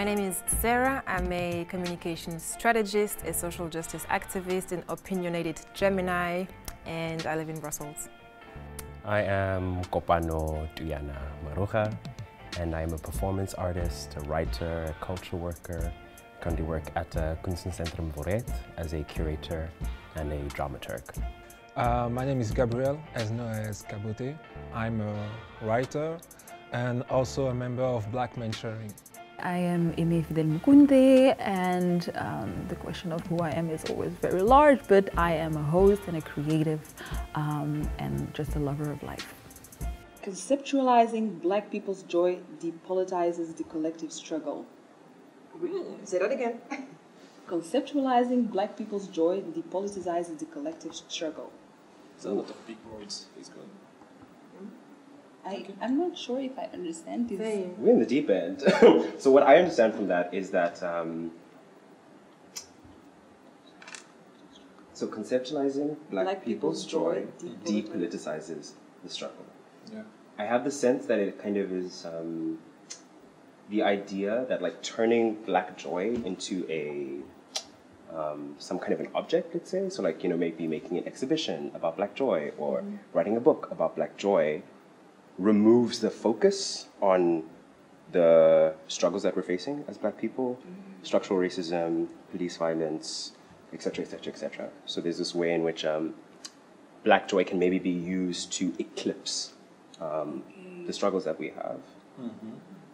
My name is Sarah. I'm a communications strategist, a social justice activist, an opinionated Gemini, and I live in Brussels. I am Kopano Tuyana Maruja, and I'm a performance artist, a writer, a cultural worker. I currently work at Kunstencentrum Vooruit as a curator and a dramaturg. My name is Gabriel, as known as Kabote. I'm a writer and also a member of Black Men Sharing. I am Eme Fidel Mukunde, and the question of who I am is always very large, but I am a host and a creative and just a lover of life. Conceptualizing Black people's joy depolitizes the collective struggle. Say that again. Conceptualizing Black people's joy depoliticizes the collective struggle. It's a lot of big words. It's good. I'm not sure if I understand this. We're in the deep end. So what I understand from that is that so conceptualizing Black people's joy depoliticizes the struggle. Yeah. I have the sense that it kind of is the idea that like turning Black joy into a some kind of an object, let's say. So like, you know, maybe making an exhibition about Black joy or writing a book about Black joy removes the focus on the struggles that we're facing as Black people, structural racism, police violence, etc., etc., etc. So there's this way in which Black joy can maybe be used to eclipse the struggles that we have.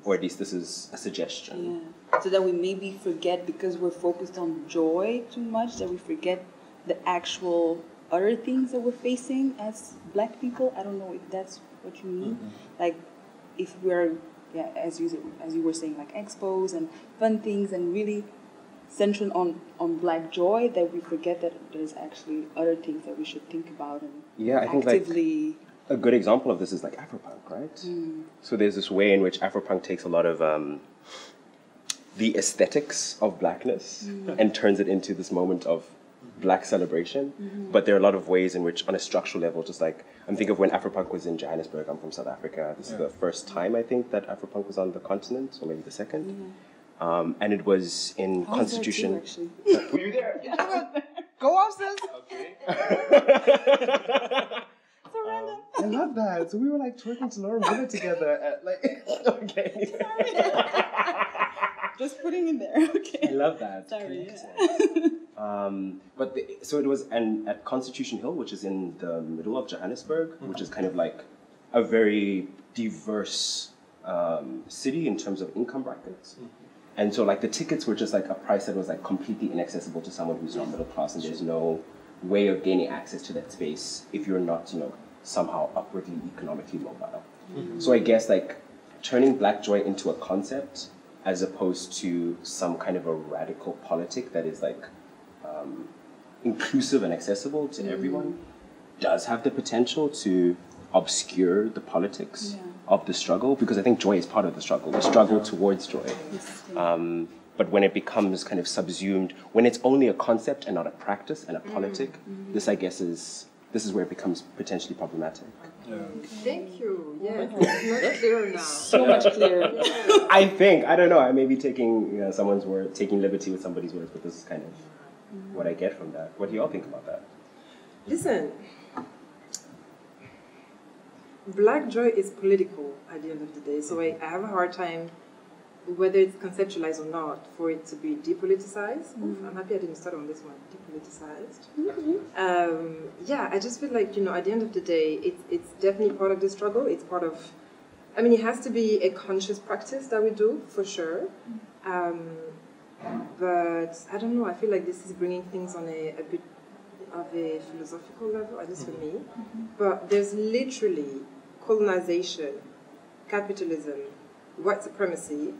Or at least this is a suggestion. Yeah. So that we maybe forget, because we're focused on joy too much, that we forget the actual other things that we're facing as Black people. I don't know if that's what you mean. Like, if we're, as you were saying, like expos and fun things and really centering on Black joy, that we forget that there's actually other things that we should think about and I think actively. Like a good example of this is like Afropunk, right? So there's this way in which Afropunk takes a lot of the aesthetics of Blackness and turns it into this moment of Black celebration. But there are a lot of ways in which, on a structural level, just like, I'm thinking of when Afropunk was in Johannesburg. I'm from South Africa. This is the first time, I think, that Afropunk was on the continent, or maybe the second. And it was in Constitution. Were you there? Go upstairs. Okay. So random. I love that. So we were like twerking to Laura Miller together at like, okay. Just putting it there, okay. I love that. Sorry. So it was at Constitution Hill, which is in the middle of Johannesburg, which is kind of like a very diverse city in terms of income brackets. And so like the tickets were just like a price that was like completely inaccessible to someone who's not middle class, and there's no way of gaining access to that space if you're not, you know, somehow upwardly economically mobile. So I guess like turning Black joy into a concept as opposed to some kind of a radical politic that is like inclusive and accessible to everyone does have the potential to obscure the politics of the struggle, because I think joy is part of the struggle. We struggle towards joy. But when it becomes kind of subsumed, when it's only a concept and not a practice and a politic, this, I guess, is where it becomes potentially problematic. Thank you. Yeah, it's much clearer now. So much clearer. I think, I don't know, I may be taking someone's word, taking liberty with somebody's words, but this is kind of what I get from that. What do y'all think about that? Listen, Black joy is political at the end of the day, so I have a hard time, whether it's conceptualized or not, for it to be depoliticized. I'm happy I didn't start on this one, depoliticized. I just feel like, you know, at the end of the day, it's definitely part of the struggle. It's part of, I mean, it has to be a conscious practice that we do, for sure. But I don't know, I feel like this is bringing things on a bit of a philosophical level, at least for me. But there's literally colonization, capitalism, white supremacy,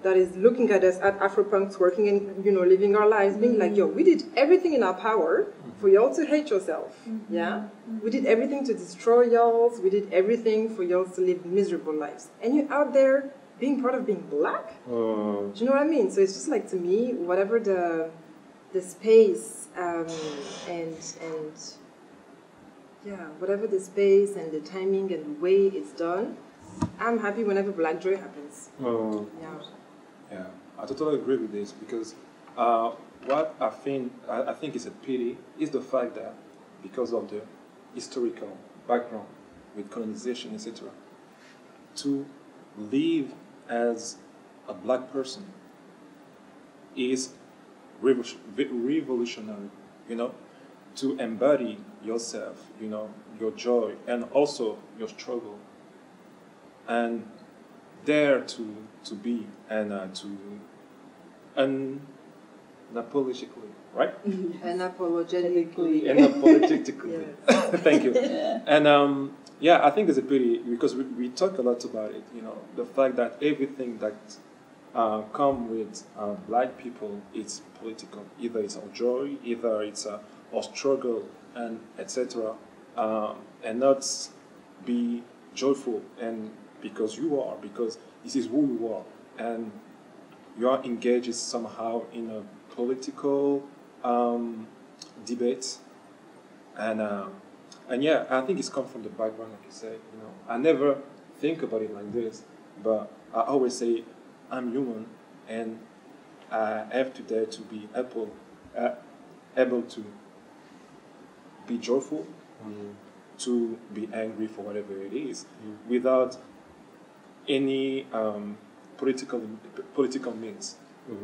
that is looking at us, at Afropunks working and, you know, living our lives, being like, yo, we did everything in our power for y'all to hate yourself, We did everything to destroy y'all, we did everything for y'all to live miserable lives. And you're out there being part of being Black? Do you know what I mean? So it's just like, to me, whatever the space whatever the space and the timing and the way it's done, I'm happy whenever Black joy happens. Yeah. I totally agree with this because what I think is a pity is the fact that because of the historical background with colonization, etc., to live as a black person is revolutionary, you know, to embody yourself, you know, your joy and also your struggle, and dare to be and to unapologetically, right? Unapologetically. Unapologetically. Yes. Thank you. Yeah. And yeah, I think it's a pity because we talk a lot about it, you know, the fact that everything that come with black people, it's political. Either it's our joy, either it's our struggle, and etc. And not be joyful, and because this is who you are, and you are engaged somehow in a political debate, and yeah, I think it's come from the background, like you said. You know, I never think about it like this, but I always say I'm human, and I have to dare to be able to be joyful, to be angry for whatever it is, without any political means,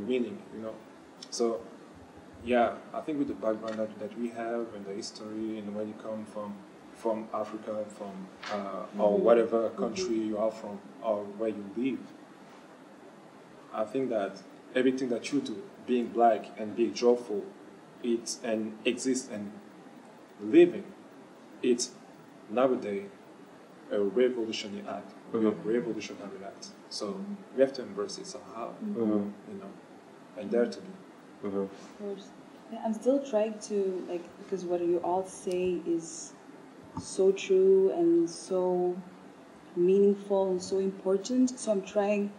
meaning, you know. So, yeah, I think with the background that we have and the history and where you come from Africa, from or whatever country you are from or where you live, I think that everything that you do, being black and being joyful, it's and exists and living, it's nowadays a revolutionary act, a revolutionary act. So we have to embrace it somehow, you know, and dare to be. Of course. Yeah, I'm still trying to, like, because what you all say is so true and so meaningful and so important. So I'm trying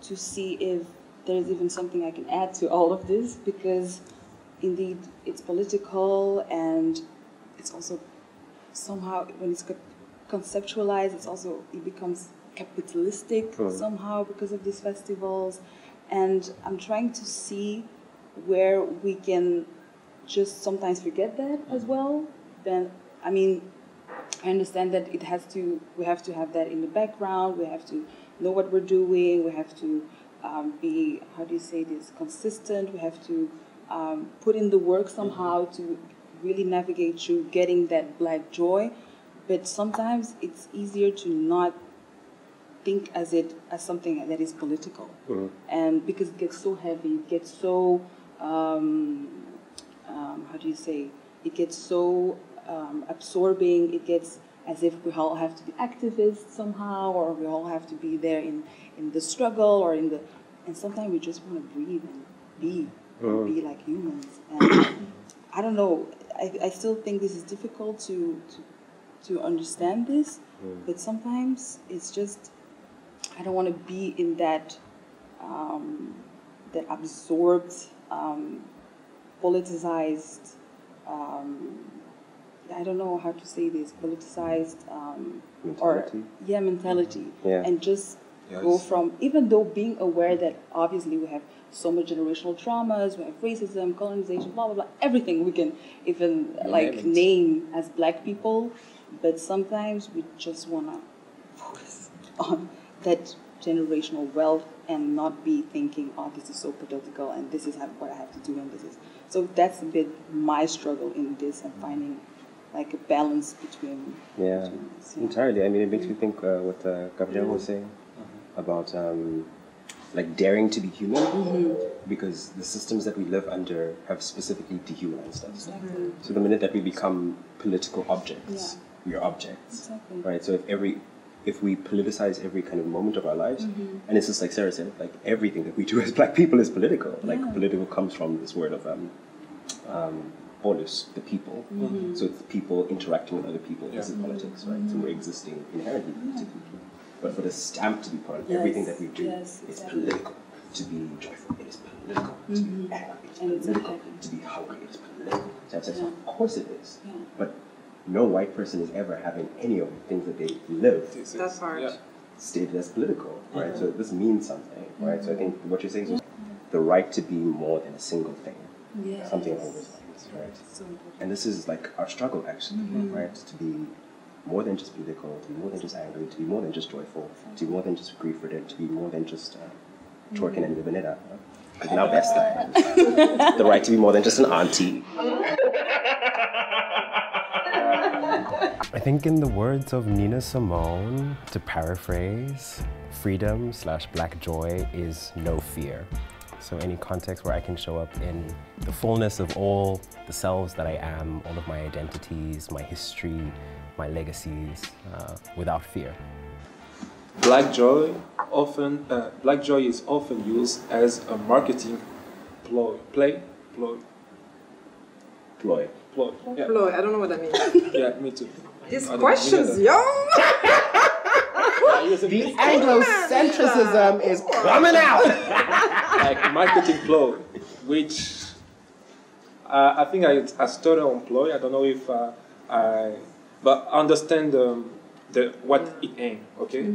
to see if there's even something I can add to all of this, because indeed it's political and it's also somehow, when it's conceptualized, it becomes capitalistic somehow because of these festivals. And I'm trying to see where we can just sometimes forget that as well. Then, I mean, I understand that we have to have that in the background, we have to know what we're doing, we have to be, how do you say this, consistent, we have to put in the work somehow to really navigate through getting that black joy. But sometimes it's easier to not think as something that is political. And because it gets so heavy, it gets so, how do you say, it gets so absorbing, it gets as if we all have to be activists somehow, or we all have to be there in the struggle, or and sometimes we just want to breathe and be like humans. And I don't know, I still think this is difficult to understand this, but sometimes it's just, I don't want to be in that that absorbed, politicized, I don't know how to say this, politicized mentality. And just go from, even though being aware that obviously we have so much generational traumas, we have racism, colonization, blah, blah, blah, everything we can even name as black people, but sometimes we just want to focus on that generational wealth and not be thinking, oh, this is so political and this is what I have to do and this is. So that's a bit my struggle in this, and finding like a balance between this, entirely. I mean, it makes me think what Gabrielle was saying about like daring to be human, because the systems that we live under have specifically dehumanized us. So the minute that we become political objects, we are objects, right? So if we politicize every kind of moment of our lives, and it's just like Sarah said, like everything that we do as black people is political. Like political comes from this word of polis, the people. So it's people interacting with other people. This is politics, right? So we're existing inherently politically. But for the stamp to be part of everything that we do, it's political. To be joyful, it is political. To be angry, it's political. To be hungry, it's political. So of course it is. But no white person is ever having any of the things that they live That's hard. stated as political, right? So this means something, right? So I think what you're saying is the right to be more than a single thing. Yes. Something along those lines, right? So important. And this is like our struggle, actually, right? To be more than just political, to be more than just angry, to be more than just joyful, to be more than just grief-ridden, to be more than just twerking and living it up. Now best time. The right to be more than just an auntie. I think in the words of Nina Simone, to paraphrase, freedom/black joy is no fear. So any context where I can show up in the fullness of all the selves that I am, all of my identities, my history, my legacies, without fear. Black joy is often used as a marketing ploy. Ploy. Yeah. Ploy, I don't know what that means. Yeah, me too. These questions, yo! The Anglo-centricism is coming out! Like marketing ploy, which I think I started on ploy. I don't know if but understand what it aims, okay?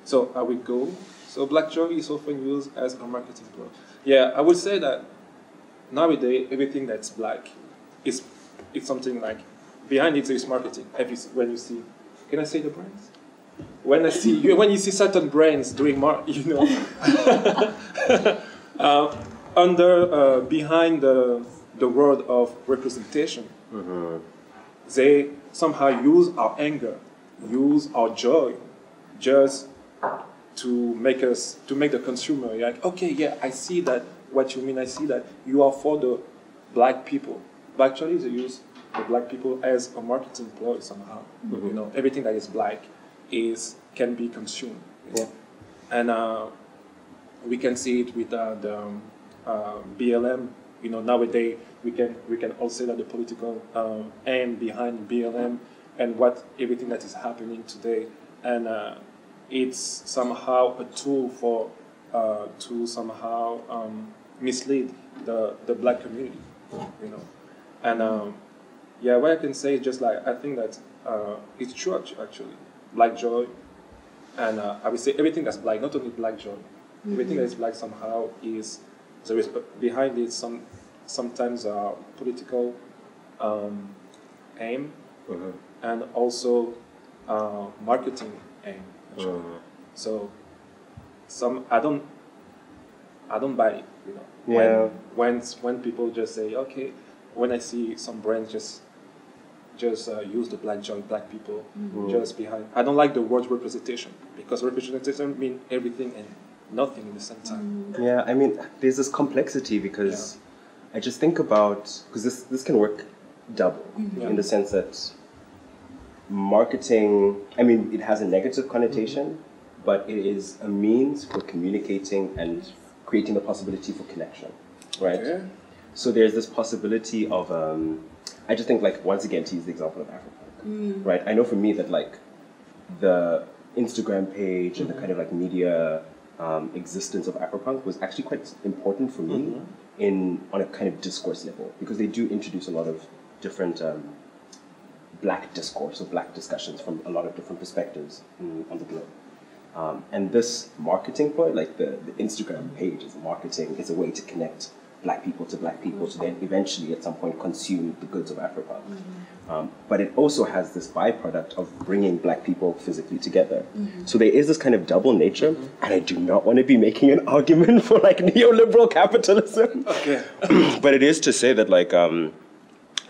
So I will go. So black joy is often used as a marketing ploy. Yeah, I would say that nowadays everything that's black is something like behind it is marketing. When you see, can I say the brands? When you see certain brands doing behind the word of representation, they somehow use our anger, use our joy, just to make the consumer like, okay, yeah, I see that what you mean. I see that you are for the black people. But actually, they use the black people as a marketing ploy somehow. Everything that is black can be consumed. And we can see it with the BLM. Nowadays we can all say that the political aim behind BLM and everything that is happening today, and it's somehow a tool for to somehow mislead the black community. And what I can say is just like, I think that it's true actually. Black joy, and I would say everything that's black, not only black joy, everything that is black somehow there is behind it sometimes political aim and also marketing aim. So I don't buy it. When people just say, okay, when I see some brands just use the black joy, black people, just behind. I don't like the word representation, because representation means everything and nothing in the same time. Yeah, I mean, there's this complexity because I just think about, because this can work double in the sense that marketing, I mean, it has a negative connotation, but it is a means for communicating and creating the possibility for connection, right? Yeah. So there's this possibility of, I just think, like, once again, to use the example of Afropunk, right? I know for me that, like, the Instagram page and the kind of, like, media existence of Afropunk was actually quite important for me on a kind of discourse level, because they do introduce a lot of different black discourse or black discussions from a lot of different perspectives on the globe. And this marketing ploy, like the Instagram page is marketing, is a way to connect black people to then eventually at some point consume the goods of Afropunk. But it also has this byproduct of bringing black people physically together. So there is this kind of double nature, and I do not want to be making an argument for like neoliberal capitalism. Okay. But it is to say that, like, I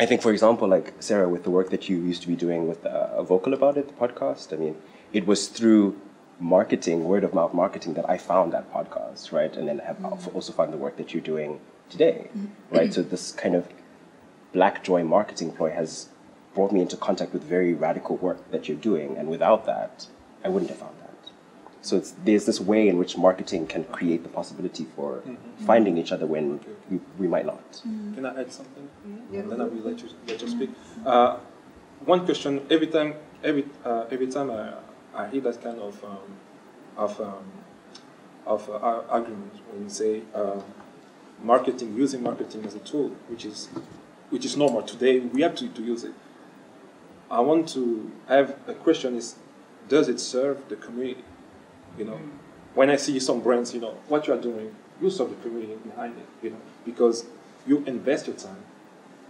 think, for example, like Sarah, with the work that you used to be doing with Vocal About It, the podcast, I mean, it was through marketing, word of mouth marketing, that I found that podcast, right? And then have also found the work that you're doing today, right? So this kind of black joy marketing ploy has brought me into contact with very radical work that you're doing, and without that, I wouldn't have found that. So there's this way in which marketing can create the possibility for finding each other when we might not. Can I add something? Yeah. And then I will let you speak. One question: every time I hear that kind of argument when you say using marketing as a tool, which is normal today. We have to use it. I want to have a question: does it serve the community? When I see some brands, what you are doing, you serve the community behind it, you know, because you invest your time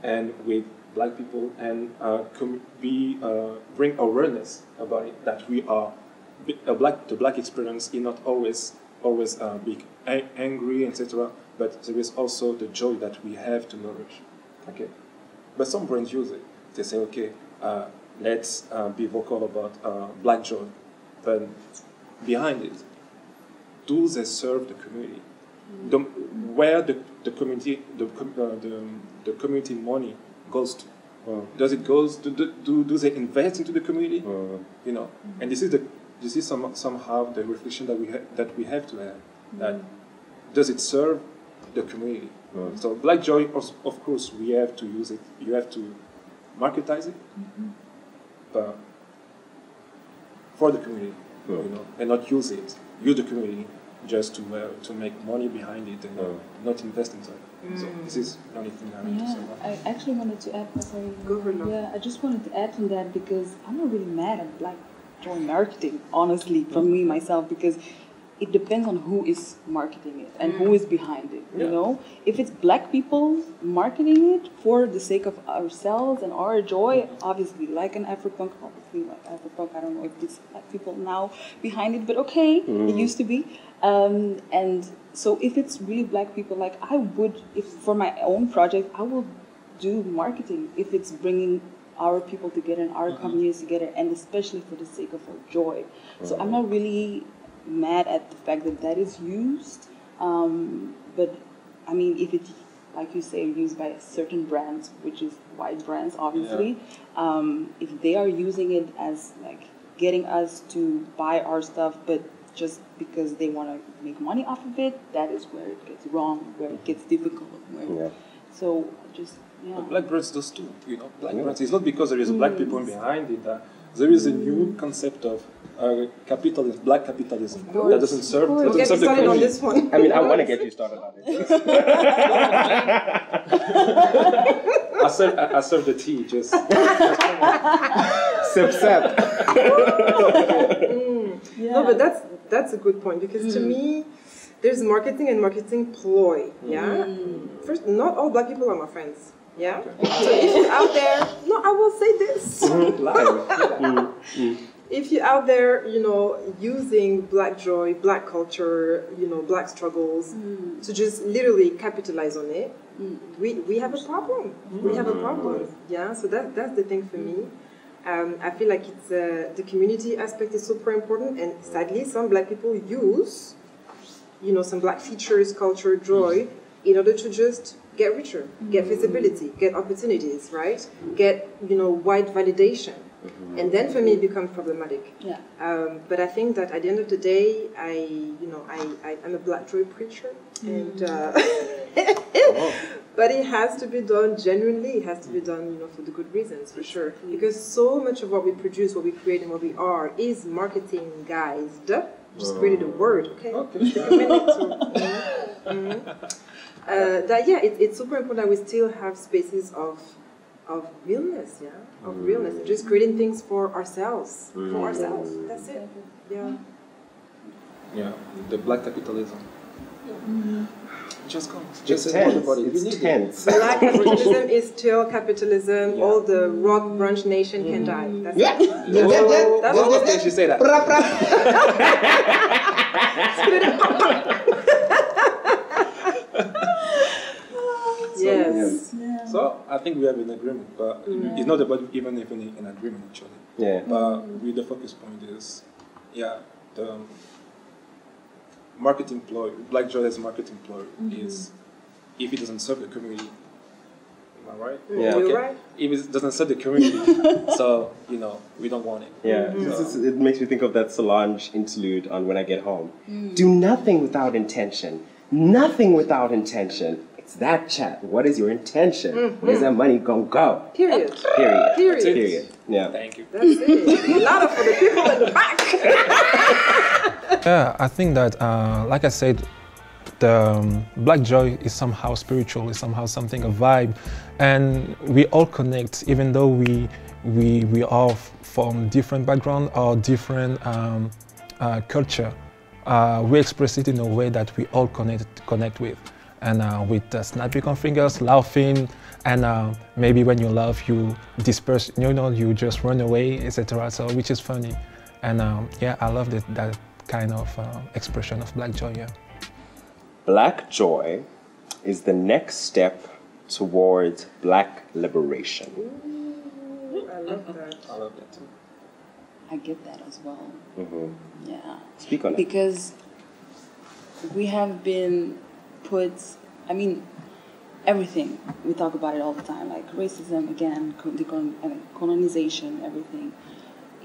and with black people and bring awareness about it, that we are the black experience is not always be angry, etc. But there is also the joy that we have to nourish. Okay, but some brands use it. They say, okay, let's be vocal about black joy, but behind it, do they serve the community? Where the community money goes to? Does it goes to do they invest into the community? You know, and this is somehow the reflection that we have to have. That does it serve the community? So Black Joy, of course, we have to use it. You have to marketize it, but for the community, you know, and not use the community just to make money behind it and not invest into it. So this is the only thing I want to say about it. I actually wanted to add. Sorry. Go for it. Yeah, I just wanted to add to that because I'm not really mad at Black Joy marketing, honestly, from me myself, because it depends on who is marketing it and who is behind it. You know, if it's black people marketing it for the sake of ourselves and our joy, obviously, like an Afropunk, I don't know if it's black people now behind it, but okay, it used to be. And so if it's really black people, like I would, if for my own project, I will do marketing if it's bringing our people together and our communities together, and especially for the sake of our joy. So I'm not really mad at the fact that that is used, but I mean, if it's, like you say, used by certain brands, which is white brands, obviously, if they are using it as like getting us to buy our stuff, but just because they want to make money off of it, that is where it gets wrong, where it gets difficult. So just, But black brands does too, you know. Black brands. It's not because there is black people behind it. There is a new concept of capitalism, black capitalism, that doesn't serve the community. On this one. I mean, I want to get you started on it. I serve the tea, just Sip. No, but that's a good point, because to me, there's marketing and marketing ploy. Yeah. First, not all black people are my friends. Yeah. So if you're out there, no, I will say this. If you're out there, you know, using black joy, black culture, you know, black struggles to just literally capitalize on it, we have a problem. We have a problem. Yeah. So that's the thing for me. I feel like it's the community aspect is super important, and sadly, some black people use, you know, some black features, culture, joy, in order to just get richer, get visibility, get opportunities, right? Get, you know, wide validation. And then for me it becomes problematic. Yeah. But I think that at the end of the day, I'm a black joy preacher, and but it has to be done genuinely. It has to be done, you know, for the good reasons, for sure. Because so much of what we produce, what we create, and what we are is marketing guised. Just created a word, okay? Take a minute to, it's super important that we still have spaces of realness, of realness, just creating things for ourselves, That's it. Yeah, the black capitalism. Just go. It's tense. Black capitalism is still capitalism. All the rock brunch nation can die. That's it. That's what you say that. Yes. So I think we have an agreement, but it's not about even an agreement actually. Yeah. But with the focus point is, the marketing ploy, Black Joy as marketing ploy is, if it doesn't serve the community, am I right? Yeah. You're right. If it doesn't serve the community, so, you know, we don't want it. Yeah. It makes me think of that Solange interlude on When I Get Home. Do nothing without intention. Nothing without intention. It's that chat. What is your intention? Where's that money gonna go? Period. Yeah. Thank you. That's it. Louder for the people in the back. Yeah, I think that, like I said, the Black Joy is somehow spiritual, is somehow something, a vibe, and we all connect, even though we are from different background or different culture we express it in a way that we all connect with. And with snapping fingers, laughing, and maybe when you laugh, you disperse, you just run away, etc. So, which is funny. And yeah, I love that kind of expression of Black joy, yeah. Black joy is the next step towards Black liberation. Ooh, I love that. I love that too. I get that as well. Yeah. Speak on it. Because we have been put, I mean, everything, we talk about it all the time, like racism, again, colonization, everything.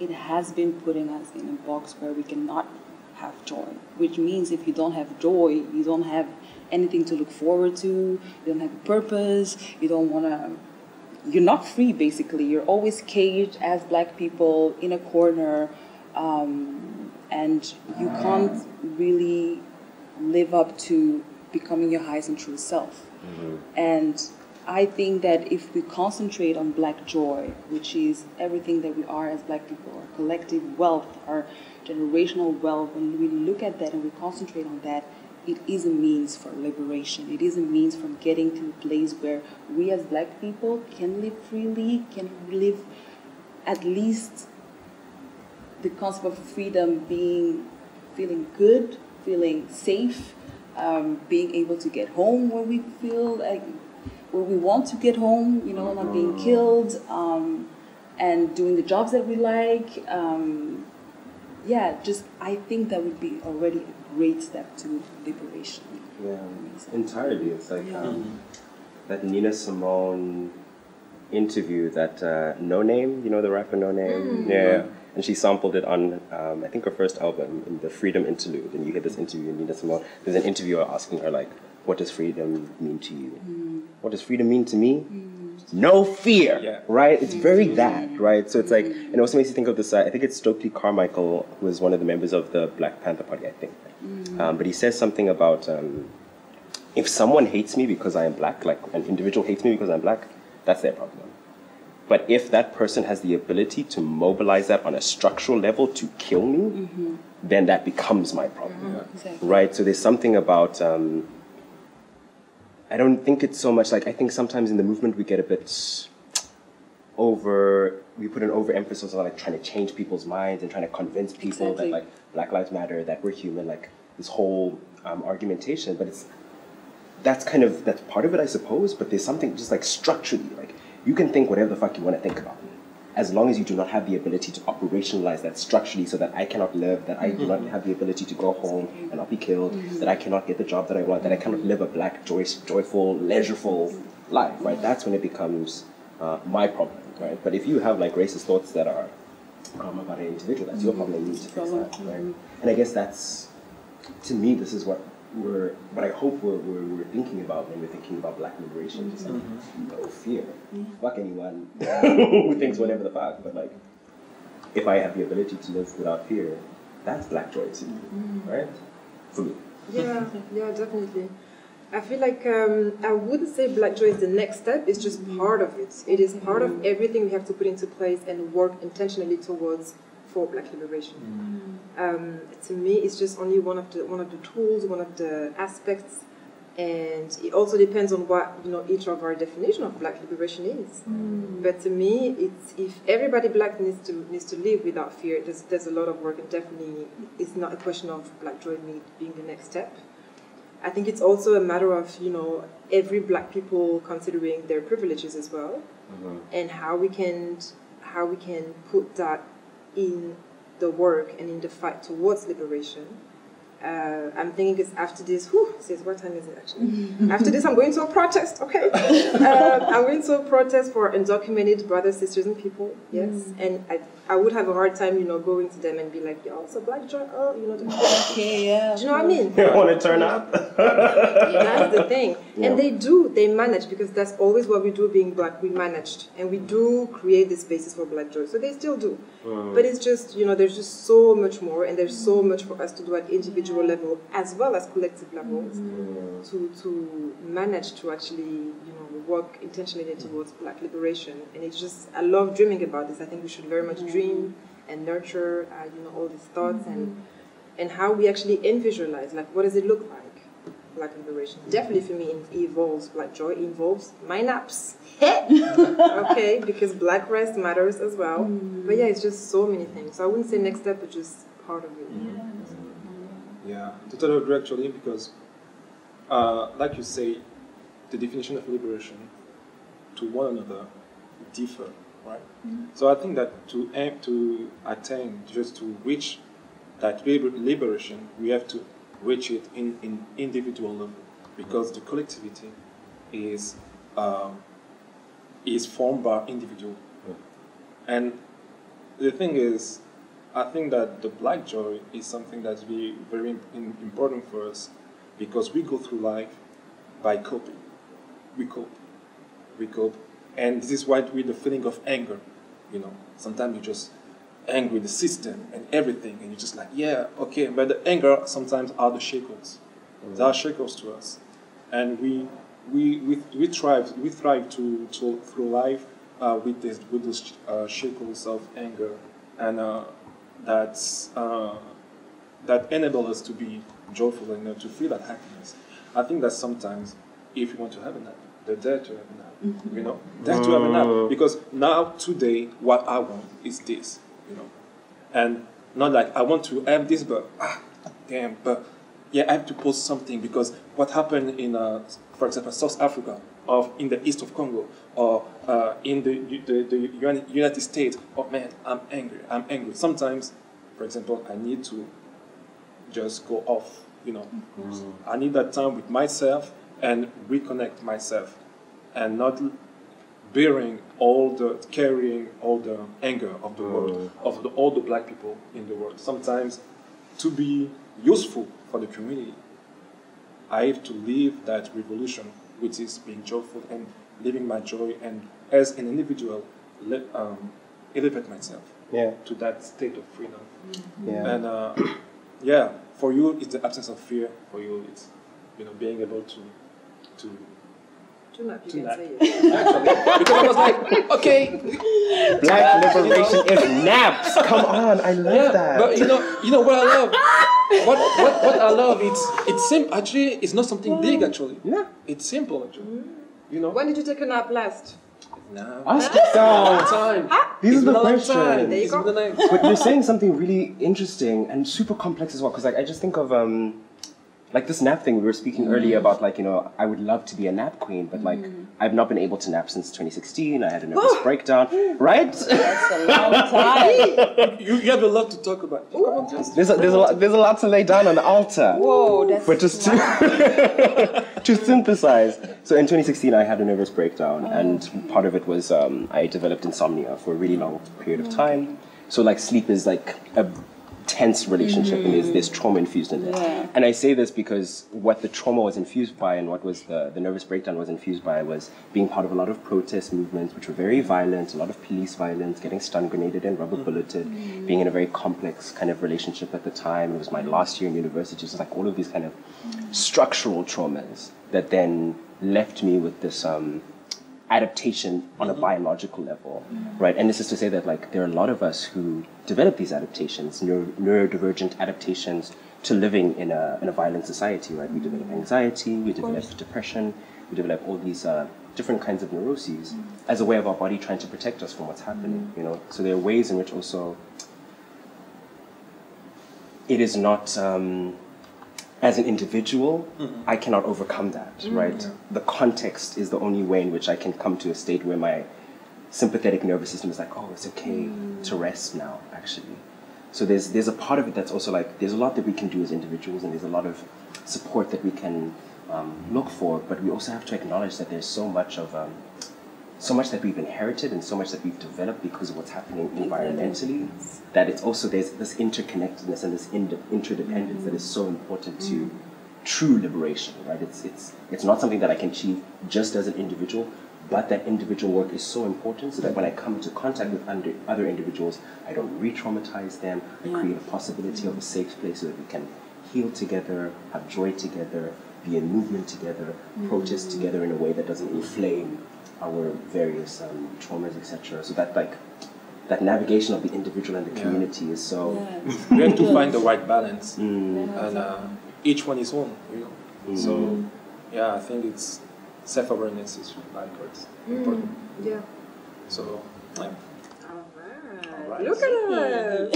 It has been putting us in a box where we cannot have joy, which means if you don't have joy, you don't have anything to look forward to, you don't have a purpose, you don't want to, you're not free, basically. You're always caged as Black people in a corner, and you can't really live up to becoming your highest and true self. And I think that if we concentrate on Black joy, which is everything that we are as Black people, our collective wealth, our generational wealth, when we look at that and we concentrate on that, it is a means for liberation. It is a means from getting to a place where we as Black people can live freely, can live at least the concept of freedom being, feeling good, feeling safe, being able to get home where we feel like, where we want to get home, not being killed, and doing the jobs that we like. I think that would be already a great step to liberation. Yeah, entirely. It's like that Nina Simone interview, that No Name, the rapper No Name? Yeah. And she sampled it on, I think, her first album, in the Freedom Interlude. And you hear this interview in Nina Simone. There's an interviewer asking her, like, what does freedom mean to you? What does freedom mean to me? No fear, right? It's very that, right? So it's like, and it also makes you think of this, I think it's Stokely Carmichael, who is one of the members of the Black Panther Party, I think. But he says something about, if someone hates me because I am Black, like an individual hates me because I'm Black, that's their problem. But if that person has the ability to mobilize that on a structural level to kill me, then that becomes my problem, right? So there's something about, I don't think it's so much like, I think sometimes in the movement we get a bit we put an overemphasis on like trying to change people's minds and trying to convince people that like Black Lives Matter, that we're human, like this whole argumentation, but that's part of it, I suppose, but there's something just like structurally, like you can think whatever the fuck you want to think about me, as long as you do not have the ability to operationalize that structurally so that I cannot live, that I do not have the ability to go home and not be killed, that I cannot get the job that I want, that I cannot live a Black, joyful, leisureful life, right? That's when it becomes my problem, right? But if you have like racist thoughts that are about an individual, that's your problem, you need to fix that, right? And I guess that's, to me, this is what I hope we're thinking about when we're thinking about Black liberation. Just like, no fear. Fuck anyone who thinks whatever the fuck. But like, if I have the ability to live without fear, that's Black joy to me, right? For me. Yeah, definitely. I feel like I wouldn't say Black joy is the next step. It's just part of it. It is part of everything we have to put into place and work intentionally towards for Black liberation. To me, it's just only one of the tools, one of the aspects, and it also depends on what each of our definition of Black liberation is. But to me, it's if everybody Black needs to live without fear, there's a lot of work, and definitely it's not a question of Black joy being the next step. I think it's also a matter of every Black people considering their privileges as well, and how we can put that in the work and in the fight towards liberation. I'm thinking because after this, what time is it actually? After this, I'm going to a protest, okay? I'm going to a protest for undocumented brothers, sisters, and people, yes. And I would have a hard time, going to them and be like, yo, so Black joy, okay, yeah. Do you know what I mean? You want to turn up? That's the thing. Yeah. And they manage, because that's always what we do being Black, we managed. And we do create the spaces for Black joy, so they still do. But it's just, there's just so much more, and there's so much for us to do at individual level as well as collective levels to manage to actually work intentionally towards Black liberation. And it's just, I love dreaming about this. I think we should very much dream and nurture all these thoughts and how we actually visualize, like what does it look like, Black liberation. Definitely for me it involves Black joy, involves my naps. Okay, because Black rest matters as well. But yeah, it's just so many things. So I wouldn't say next step, but just part of it. Yeah, totally agree actually, because like you say, the definition of liberation to one another differ, right? So I think that to aim to attain, just to reach that liberation, we have to reach it in individual level, because the collectivity is formed by individual. And the thing is, I think that the Black joy is something that's very important for us, because we go through life by coping. We cope, and this is why with the feeling of anger, you know, sometimes you're just angry with the system and everything, and you're just like, yeah, okay, but the anger sometimes are the shackles. They are shackles to us, and we thrive to through life with those shackles of anger, and that enable us to be joyful and to feel that happiness. I think that sometimes, if you want to have a nap, they're there to have a nap, you know, there to have a nap, because now today what I want is this, you know, and not like I want to have this, but damn, but yeah, I have to post something because what happened in, for example, South Africa, or in the east of Congo, or in the United States. Oh man, I'm angry. Sometimes, for example, I need to just go off, you know. I need that time with myself and reconnect myself, and not carrying all the anger of the world, of all the Black people in the world. Sometimes, to be useful for the community, I have to live that revolution, which is being joyful and living my joy, and as an individual, elevate myself to that state of freedom. And yeah, for you, it's the absence of fear. For you, it's, you know, being able to nap. You can say it. Because I was like, okay, Black liberation is naps. Come on, I love that. But you know what I love. What I love, it's simple. Actually, it's not something big. Actually, it's simple. Actually, you know. When did you take a nap last? No. Ask yourself. Time. These are the questions. There you go. But you're saying something really interesting and super complex as well. Because like I just think of like this nap thing we were speaking earlier about, like, you know, I would love to be a nap queen, but like I've not been able to nap since 2016. I had a nervous breakdown, right? That's a long time. You have a lot to talk about. There's a lot to lay down on the altar. Whoa, that's But just to synthesize. So in 2016, I had a nervous breakdown, and part of it was I developed insomnia for a really long period of time. So like sleep is like a tense relationship, and there's trauma infused in it. And I say this because what the trauma was infused by, and what was the nervous breakdown was infused by, was being part of a lot of protest movements which were very violent, a lot of police violence, getting stun grenaded and rubber bulleted, being in a very complex kind of relationship at the time. It was my last year in university, just like all of these kind of structural traumas that then left me with this adaptation on a biological level, right? And this is to say that like there are a lot of us who develop these adaptations, neurodivergent adaptations to living in a violent society, right? We develop anxiety, we develop depression, we develop all these different kinds of neuroses as a way of our body trying to protect us from what's happening, you know? So there are ways in which also it is not as an individual, I cannot overcome that, right? The context is the only way in which I can come to a state where my sympathetic nervous system is like, oh, it's okay to rest now, actually. So there's a part of it that's also like, there's a lot that we can do as individuals, and there's a lot of support that we can look for, but we also have to acknowledge that there's so much that we've inherited and so much that we've developed because of what's happening environmentally, that it's also, there's this interconnectedness and this interdependence that is so important to true liberation, right? It's not something that I can achieve just as an individual, but that individual work is so important so that when I come into contact with other individuals, I don't re-traumatize them, I create a possibility of a safe place so that we can heal together, have joy together, be in movement together, protest together in a way that doesn't inflame our various traumas, etc. So that, like, that navigation of the individual and the community is so... We have to find the right balance, and each one is one, you know. So, yeah, I think it's self-awareness is like what's important. Yeah. So, yeah. Alright. Look at her.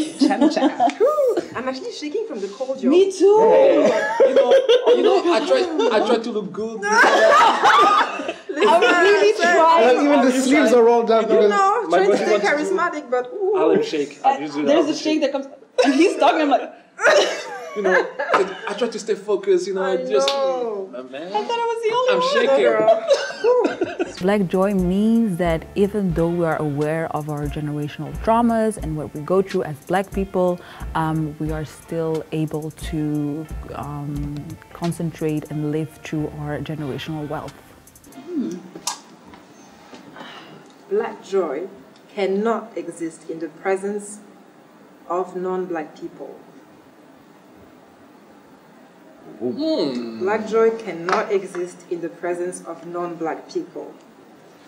I'm actually shaking from the cold, y'all. Me too. You know, I try to look good. I'm really trying. Even the sleeves are rolled up. No, trying to stay charismatic, but ooh. I'll shake. There's a shake that comes, and he's talking. I'm like, you know, I try to stay focused. You know, I just know. man. I thought I was the only I'm one. shaking. Black joy means that even though we are aware of our generational traumas and what we go through as Black people, we are still able to concentrate and live through our generational wealth. Black joy cannot exist in the presence of non-Black people. Black joy cannot exist in the presence of non-Black people.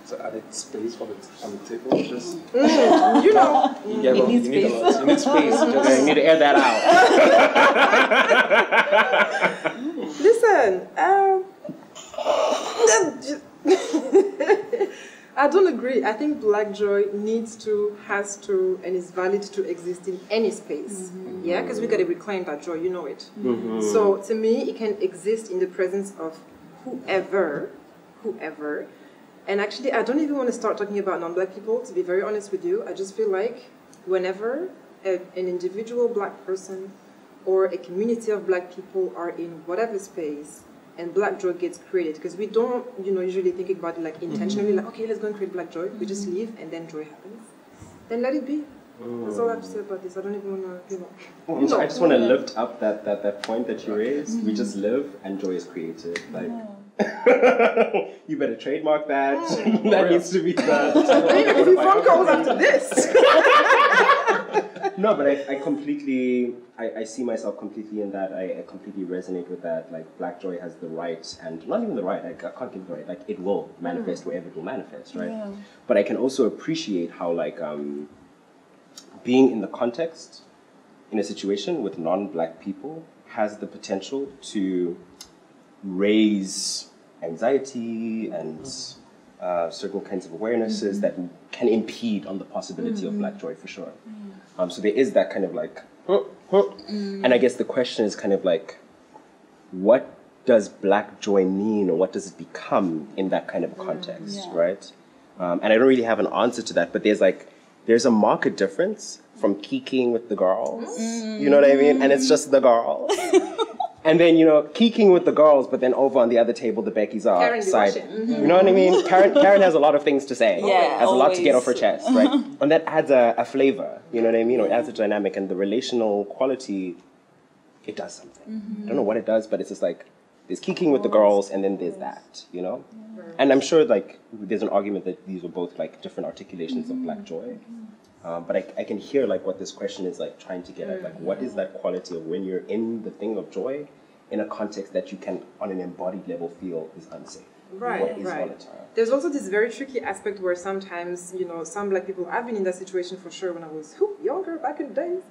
So added space for on the table, just You know, you need a lot. You need space. Just, You need to air that out. listen, I don't agree. I think Black joy needs to, has to, and is valid to exist in any space. Yeah, because we got to reclaim that joy, you know it. So to me, it can exist in the presence of whoever. And actually, I don't even want to start talking about non-Black people, to be very honest with you. I just feel like whenever an individual Black person or a community of Black people are in whatever space, and Black joy gets created, because we don't, usually think about it like intentionally, like, okay, let's go and create Black joy. We just leave, and then joy happens. Then let it be. That's all I have to say about this. I don't even want to, I just want to lift up that point that you raised. We just live, and joy is created. Like, you better trademark that. That needs to be done. Even if you phone calls after this. No, but I completely, I see myself completely in that. I completely resonate with that. Like, Black joy has the right, and not even the right, I can't give the right, like, it will manifest wherever it will manifest, right? Yeah. But I can also appreciate how, like, being in the context, in a situation with non-Black people, has the potential to raise anxiety and certain kinds of awarenesses that can impede on the possibility of Black joy, for sure. So there is that kind of like, and I guess the question is kind of like, what does Black joy mean, or what does it become in that kind of context, right? And I don't really have an answer to that, but there's a marked difference from kikiing with the girls, you know what I mean? And it's just the girls. And then, kikiing with the girls, but then over on the other table, the Beckys are side. You know what I mean? Karen has a lot of things to say. Yeah, has a lot to get off her chest, right? And that adds a flavor, you know what I mean? Or it adds a dynamic, and the relational quality, it does something. I don't know what it does, but it's just like, there's kikiing with the girls, and then there's that, And I'm sure, like, there's an argument that these are both, like, different articulations of Black joy. But I can hear, like, what this question is, like, trying to get at. Like, what is that quality of when you're in the thing of joy in a context that you can, on an embodied level, feel is unsafe? Right, what is right. volatile? There's also this very tricky aspect where sometimes, some Black people, I've been in that situation for sure when I was younger, back in the days,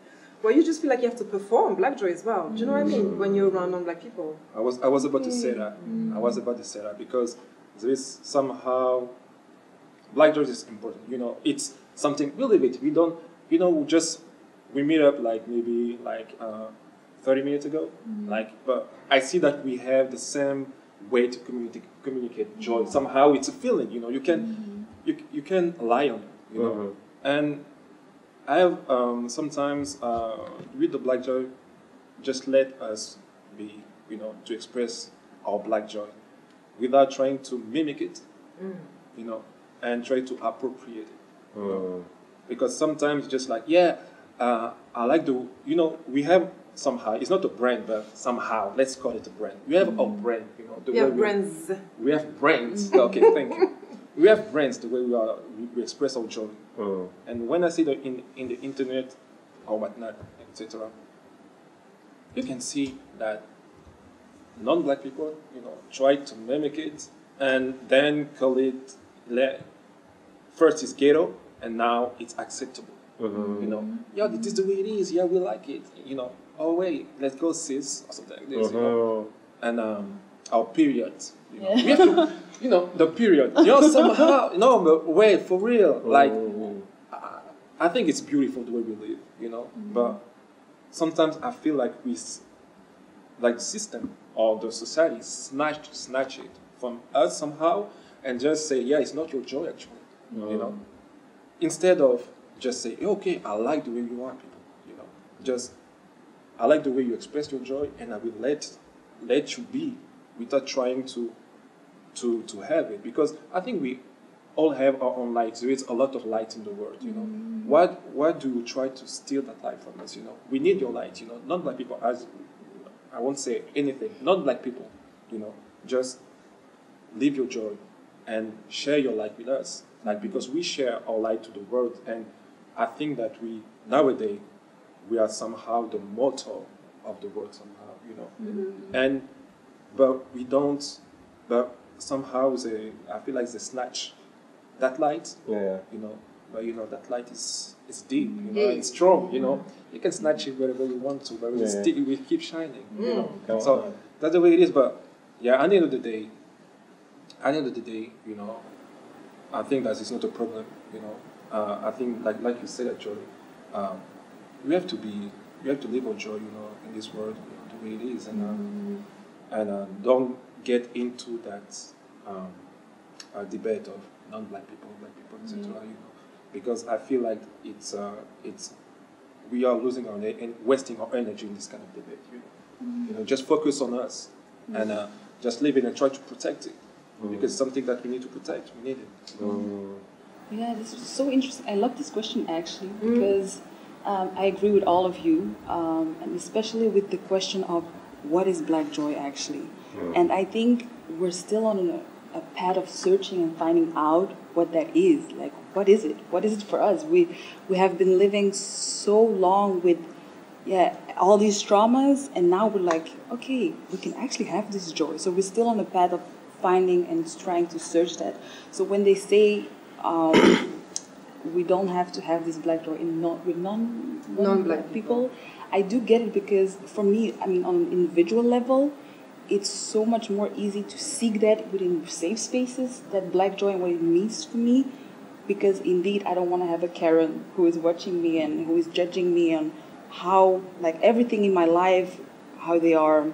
where you just feel like you have to perform Black joy as well. Do you know what I mean? When you're around non-Black people. I was about to say that. I was about to say that because there is somehow Black joy is important. It's something we live it. We don't. We meet up like maybe 30 minutes ago. But I see that we have the same way to communicate joy. Somehow it's a feeling. You can lie on it. And I have sometimes with the Black joy, just let us be, to express our Black joy without trying to mimic it, and try to appropriate it. Because sometimes just like, I like the, we have somehow, it's not a brand, but somehow, let's call it a brand. We have a brand, We have brands. We have brands. Okay, thank you. We have brands the way we express our joy. And when I see that in the internet or whatnot, etc., you can see that non-Black people, try to mimic it and then call it, first it's ghetto and now it's acceptable. You know, yeah, this is the way it is. Yeah, we like it. You know, oh wait, let's go sis or something like this. You know, and our period. You know, we have to, you know, the period. You know, somehow, no, but wait, for real. Like, I think it's beautiful the way we live. You know, but sometimes I feel like like the system or the society snatch it from us somehow and just say, yeah, it's not your joy actually. You know, instead of just say, okay, I like the way you are, people. You know, just I like the way you express your joy, and I will let you be without trying to have it, because I think we all have our own light. There is a lot of light in the world. You know, why do you try to steal that light from us? You know, we need your light. You know, non-black people, as I won't say anything. Non-black people, you know, just live your joy and share your light with us. Like, because we share our light to the world, and I think that nowadays we are somehow the motor of the world somehow, you know. But somehow I feel like they snatch that light, you know. But you know, that light is deep, you know, it's strong, you know. You can snatch it wherever you want to, but it will keep shining, you know. So that's the way it is. But yeah, at the end of the day, you know, I think that it's not a problem, you know. I think, like you said, actually, we have to live our joy, you know, in this world, you know, the way it is, and don't get into that debate of non-black people, black people, etc. You know, because I feel like we are losing our and wasting our energy in this kind of debate. You know, just focus on us and just live it and try to protect it. Because it's something that we need to protect. We need it. Yeah, this is so interesting. I love this question actually because I agree with all of you, and especially with the question of what is black joy actually. And I think we're still on a path of searching and finding out what that is. Like, what is it? What is it for us? We have been living so long with all these traumas, and now we're like, okay, we can actually have this joy. So we're still on the path of finding and trying to search that. So when they say we don't have to have this black joy with non-black people, I do get it, because for me, I mean, on an individual level, it's so much more easy to seek that within safe spaces, that black joy and what it means to me, because indeed I don't want to have a Karen who is watching me and who is judging me on how, like, everything in my life, how they are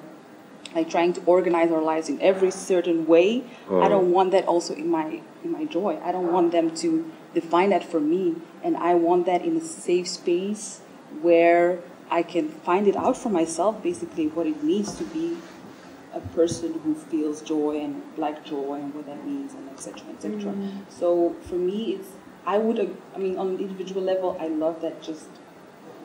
like trying to organize our lives in every certain way. I don't want that also in my joy. I don't want them to define that for me, and I want that in a safe space where I can find it out for myself, basically what it means to be a person who feels joy and black joy and what that means, and etc. etc. So for me, on an individual level, I love that just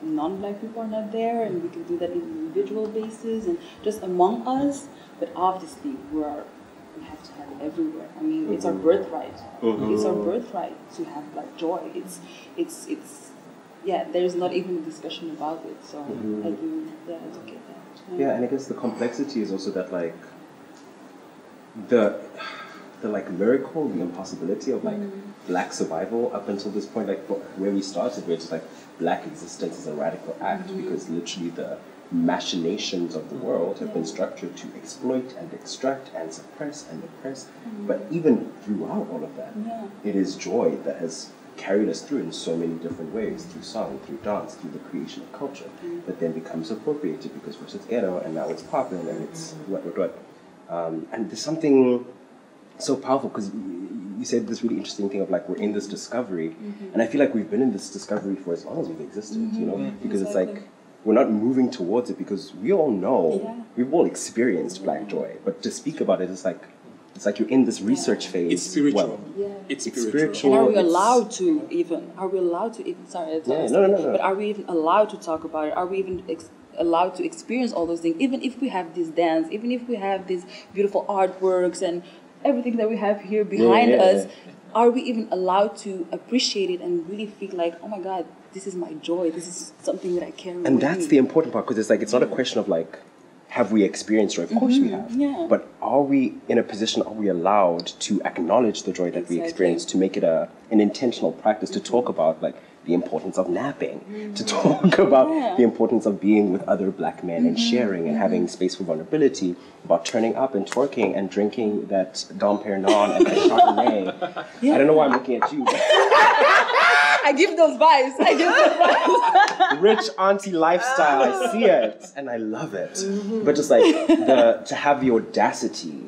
non-black people are not there, and we can do that on an individual basis and just among us. But obviously, we have to have it everywhere. I mean, it's our birthright. It's our birthright to have black joy. It's there's not even a discussion about it. So I do get that. Yeah, and I guess the complexity is also that, like, the like miracle, the impossibility of like black survival up until this point, like where we started, where it's like black existence is a radical act, because literally the machinations of the world have been structured to exploit and extract and suppress and oppress. But even throughout all of that, it is joy that has carried us through in so many different ways, through song, through dance, through the creation of culture, that then becomes appropriated because first it's ghetto and now it's popping and it's what. And there's something so powerful, because you said this really interesting thing of like, we're in this discovery, and I feel like we've been in this discovery for as long as we've existed, you know, because it's like, we're not moving towards it, because we all know, we've all experienced black joy, but to speak about it is like, it's like you're in this research phase. It's spiritual. It's spiritual. And are we allowed to even, sorry, but are we even allowed to talk about it? Are we even allowed to experience all those things? Even if we have this dance, even if we have these beautiful artworks and everything that we have here behind us, are we even allowed to appreciate it and really feel like, oh my God, this is my joy, this is something that I carry with me? And that's the important part, because it's like, it's not a question of like, have we experienced joy? Of course we have. But are we in a position, are we allowed to acknowledge the joy that we experience, to make it an intentional practice, to talk about like, the importance of napping, to talk about the importance of being with other black men and sharing and having space for vulnerability, about turning up and twerking and drinking that Dom Perignon and that Chardonnay. I don't know why I'm looking at you. I give those vibes. I give those vibes. Rich auntie lifestyle, I see it and I love it. But just like to have the audacity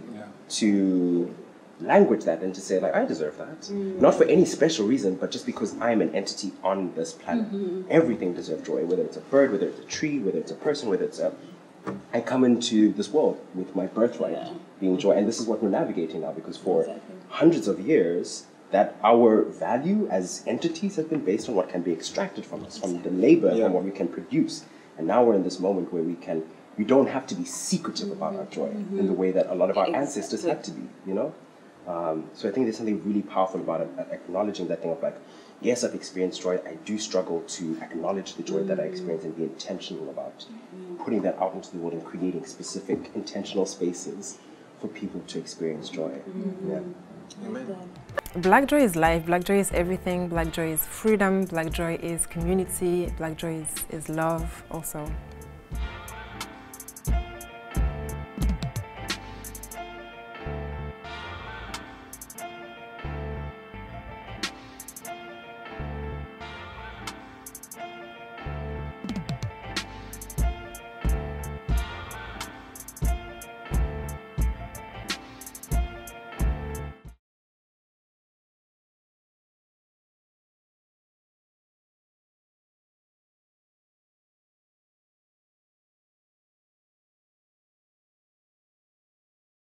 to language that and to say like, I deserve that. Not for any special reason, but just because I'm an entity on this planet. Everything deserves joy, whether it's a bird, whether it's a tree, whether it's a person, whether it's a... I come into this world with my birthright being joy. And this is what we're navigating now, because for hundreds of years, that our value as entities has been based on what can be extracted from us, from the labor, from what we can produce. And now we're in this moment where we don't have to be secretive about our joy in the way that a lot of our ancestors had to be, you know? So I think there's something really powerful about it, acknowledging that thing of like, yes, I've experienced joy. I do struggle to acknowledge the joy that I experience and be intentional about putting that out into the world and creating specific intentional spaces for people to experience joy. Amen. Black joy is life, black joy is everything, black joy is freedom, black joy is community, black joy is love also.